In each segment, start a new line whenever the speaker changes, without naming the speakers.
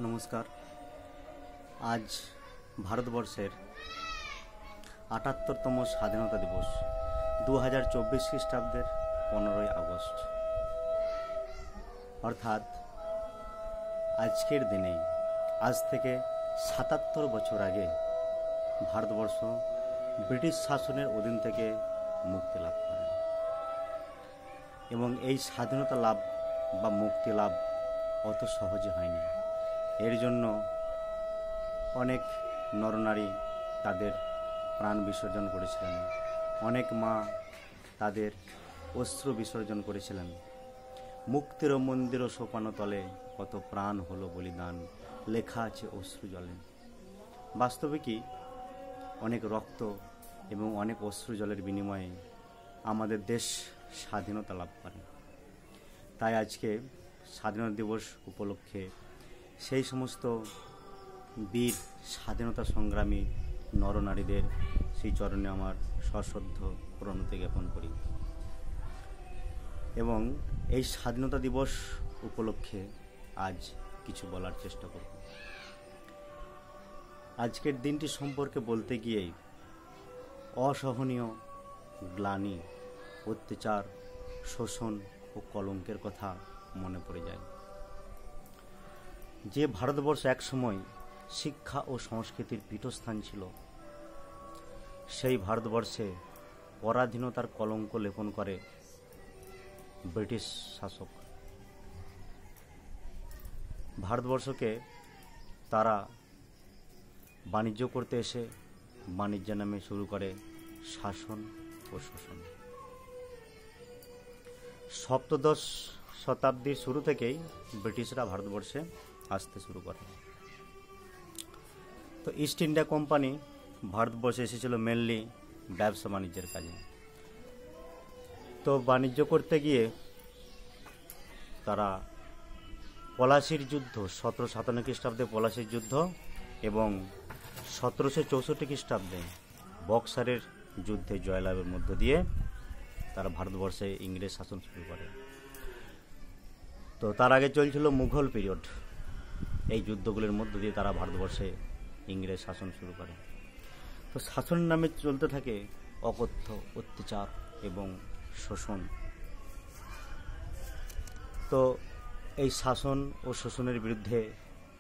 নমস্কার। আজ ভারতবর্ষের ৭৮তম স্বাধীনতা দিবস ২০২৪ খ্রিস্টাব্দের ১৫ই আগস্ট। অর্থাৎ আজকের দিনেই আজ থেকে ৭৭ বছর আগে ভারতবর্ষ ব্রিটিশ শাসনের অধীন থেকে মুক্তি লাভ করে এবং এই স্বাধীনতা লাভ বা মুক্তি লাভ অত সহজে হয়নি। এর জন্য অনেক নরনারী তাদের প্রাণ বিসর্জন করেছিলেন, অনেক মা তাদের অশ্রু বিসর্জন করেছিলেন। মুক্তির মন্দির ও সোপানো তলে কত প্রাণ হলো বলিদান, লেখা আছে অশ্রু জলে। বাস্তবে কি অনেক রক্ত এবং অনেক অশ্রু জলের বিনিময়ে আমাদের দেশ স্বাধীনতা লাভ করে। তাই আজকে স্বাধীনতা দিবস উপলক্ষে সেই সমস্ত বীর স্বাধীনতা সংগ্রামী নরনারীদের সেই চরণে আমার সশ্রদ্ধ প্রণতি জ্ঞাপন করি এবং এই স্বাধীনতা দিবস উপলক্ষে আজ কিছু বলার চেষ্টা করব। আজকের দিনটি সম্পর্কে বলতে গিয়েই অসহনীয় গ্লানি, অত্যাচার, শোষণ ও কলঙ্কের কথা মনে পড়ে যায়। যে ভারতবর্ষ একসময় শিক্ষা ও সংস্কৃতির পীঠস্থান ছিল, সেই ভারতবর্ষে পরাধীনতার কলঙ্ক লেপন করে ব্রিটিশ শাসক। ভারতবর্ষকে তারা বাণিজ্য করতে এসে বাণিজ্য নামে শুরু করে শাসন ও শোষণ। সপ্তদশ শতাব্দীর শুরু থেকেই ব্রিটিশরা ভারতবর্ষে আসতে শুরু করে। তো ইস্ট ইন্ডিয়া কোম্পানি ভারতবর্ষে এসেছিল মেনলি ব্যবসা বাণিজ্যের কাজে। তো বাণিজ্য করতে গিয়ে তারা পলাশির যুদ্ধ ১৭৫৭ খ্রিস্টাব্দে পলাশির যুদ্ধ এবং ১৭৬৪ খ্রিস্টাব্দে বক্সারের যুদ্ধে জয়লাভের মধ্য দিয়ে তারা ভারতবর্ষে ইংরেজ শাসন শুরু করে। তো তার আগে চলছিল মুঘল পিরিয়ড। এই যুদ্ধগুলির মধ্য দিয়ে তারা ভারতবর্ষে ইংরেজ শাসন শুরু করে। তো শাসন নামে চলতে থাকে অকথ্য অত্যাচার এবং শোষণ। তো এই শাসন ও শোষণের বিরুদ্ধে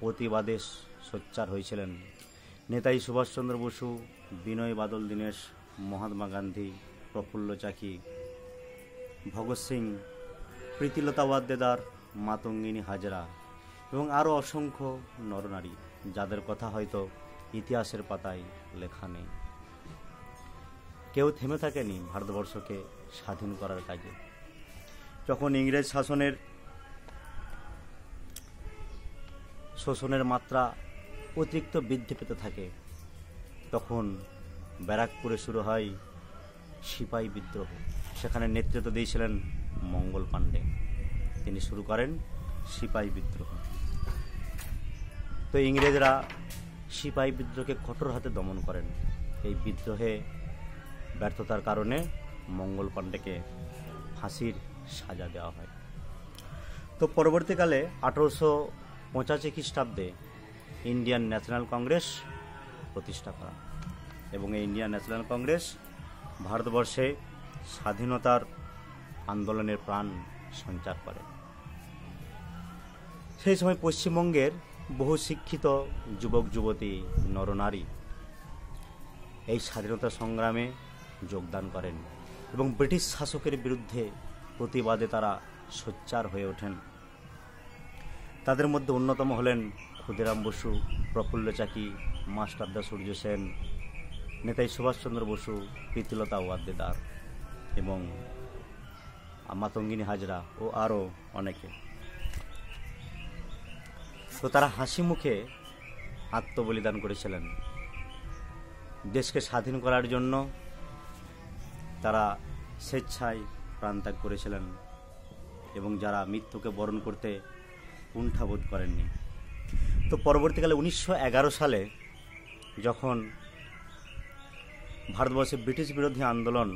প্রতিবাদে সোচ্চার হয়েছিলেন নেতাজি সুভাষচন্দ্র বসু, বিনয় বাদল দীনেশ, মহাত্মা গান্ধী, প্রফুল্ল চাকি, ভগৎ সিং, প্রীতিলতা ওয়াদ্দেদার, মাতঙ্গিনী হাজরা এবং আরও অসংখ্য নরনারী, যাদের কথা হয়তো ইতিহাসের পাতায় লেখা নেই। কেউ থেমে থাকেনি ভারতবর্ষকে স্বাধীন করার কাজে। যখন ইংরেজ শোষণের মাত্রা অতিরিক্ত বৃদ্ধি পেতে থাকে, তখন ব্যারাকপুরে শুরু হয় সিপাহী বিদ্রোহ। সেখানে নেতৃত্ব দিয়েছিলেন মঙ্গল পাণ্ডে। তিনি শুরু করেন সিপাহী বিদ্রোহ। তো ইংরেজরা সিপাহী বিদ্রোহকে কঠোর হাতে দমন করেন। এই বিদ্রোহে ব্যর্থতার কারণে মঙ্গল পাণ্ডেকে ফাঁসির সাজা দেওয়া হয়। তো পরবর্তীকালে ১৮৮৫ খ্রিস্টাব্দে ইন্ডিয়ান ন্যাশনাল কংগ্রেস প্রতিষ্ঠা করা এবং এই ইন্ডিয়ান ন্যাশনাল কংগ্রেস ভারতবর্ষে স্বাধীনতার আন্দোলনের প্রাণ সঞ্চার করে। সেই সময় পশ্চিমবঙ্গের বহু শিক্ষিত যুবক যুবতী নরনারী এই স্বাধীনতা সংগ্রামে যোগদান করেন এবং ব্রিটিশ শাসকের বিরুদ্ধে প্রতিবাদে তারা সোচ্চার হয়ে ওঠেন। তাদের মধ্যে অন্যতম হলেন ক্ষুদিরাম বসু, প্রফুল্ল চাকি, মাস্টারদা সূর্য সেন, নেতাজি সুভাষচন্দ্র বসু, প্রীতিলতা ওয়াদ্দেদার এবং মাতঙ্গিনী হাজরা ও আরও অনেকে। তো তারা হাসি মুখে আত্মবলিদান করেছিলেন। দেশকে স্বাধীন করার জন্য তারা স্বেচ্ছায় প্রাণত্যাগ করেছিলেন এবং যারা মৃত্যুকে বরণ করতে কুণ্ঠাবোধ করেননি। তো পরবর্তীকালে ১৯১১ সালে যখন ভারতবর্ষে ব্রিটিশ বিরোধী আন্দোলন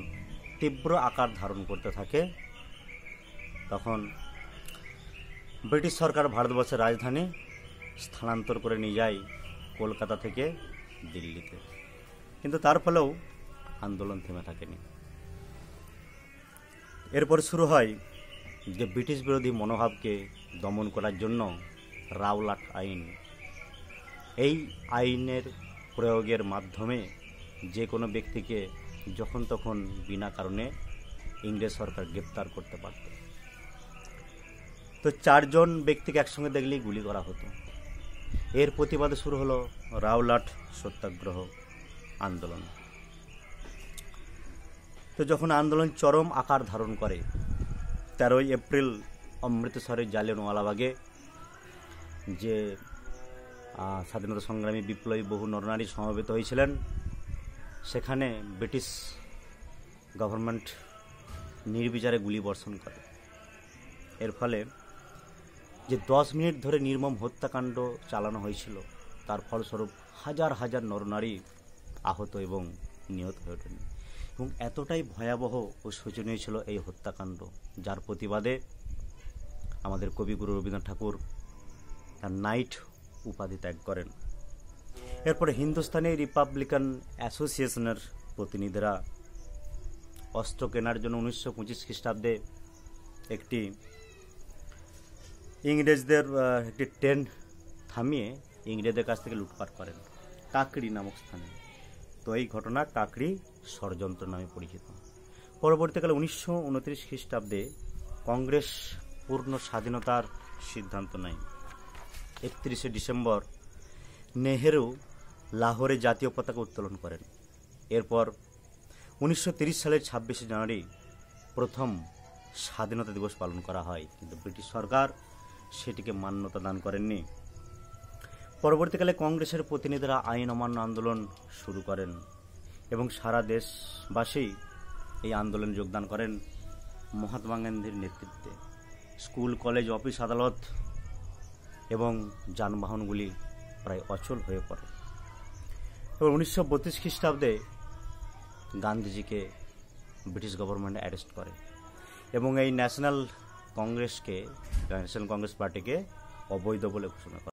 তীব্র আকার ধারণ করতে থাকে, তখন ব্রিটিশ সরকার ভারতবর্ষের রাজধানী স্থানান্তর করে নিয়ে যায় কলকাতা থেকে দিল্লিতে। কিন্তু তার ফলেও আন্দোলন থেমে থাকেনি। এরপর শুরু হয় যে ব্রিটিশ বিরোধী মনোভাবকে দমন করার জন্য রাওলাট আইন। এই আইনের প্রয়োগের মাধ্যমে যে কোনো ব্যক্তিকে যখন তখন বিনা কারণে ইংরেজ সরকার গ্রেপ্তার করতে পারত। তো 4 জন ব্যক্তিকে একসঙ্গে দেখলেই গুলি করা হতো। এর প্রতিবাদে শুরু হলো রাওলাট সত্যাগ্রহ আন্দোলন। তো যখন আন্দোলন চরম আকার ধারণ করে 13 এপ্রিল অমৃতসরের জালিয়ানওয়ালাবাগে যে স্বাধীনতা সংগ্রামী বিপ্লবী বহু নরনারী সমবেত হয়েছিলেন, সেখানে ব্রিটিশ গভর্নমেন্ট নির্বিচারে গুলি বর্ষণ করে। এর ফলে যে 10 মিনিট ধরে নির্মম হত্যাকাণ্ড চালানো হয়েছিল, তার ফলস্বরূপ হাজার হাজার নরনারী আহত এবং নিহত হয়ে ওঠেন। এবং এতটাই ভয়াবহ ও শোচনীয় ছিল এই হত্যাকাণ্ড, যার প্রতিবাদে আমাদের কবিগুরু রবীন্দ্রনাথ ঠাকুর তার নাইট উপাধি ত্যাগ করেন। এরপরে হিন্দুস্তানি রিপাবলিকান অ্যাসোসিয়েশনের প্রতিনিধিরা অস্ত্র কেনার জন্য 1925 খ্রিস্টাব্দে একটি ইংরেজদের একটি ট্রেন থামিয়ে ইংরেজদের কাছ থেকে লুটপাট করেন কাকড়ি নামক স্থানে। তো এই ঘটনা কাকড়ি ষড়যন্ত্র নামে পরিচিত। পরবর্তীকালে 1929 খ্রিস্টাব্দে কংগ্রেস পূর্ণ স্বাধীনতার সিদ্ধান্ত নেয়। 31শে ডিসেম্বর নেহেরু লাহোরে জাতীয় পতাকা উত্তোলন করেন। এরপর 1930 সালের 26শে জানুয়ারি প্রথম স্বাধীনতা দিবস পালন করা হয়, কিন্তু ব্রিটিশ সরকার সেটিকে মান্যতা দান করেননি। পরবর্তীকালে কংগ্রেসের প্রতিনিধিরা আইন অমান্য আন্দোলন শুরু করেন এবং সারা দেশবাসী এই আন্দোলনে যোগদান করেন মহাত্মা গান্ধীর নেতৃত্বে। স্কুল, কলেজ, অফিস, আদালত এবং যানবাহনগুলি প্রায় অচল হয়ে পড়ে। এবং 1932 খ্রিস্টাব্দে গান্ধীজিকে ব্রিটিশ গভর্নমেন্ট অ্যারেস্ট করে এবং এই ন্যাশনাল কংগ্রেস পার্টিকে অবৈধ বলে ঘোষণা করে।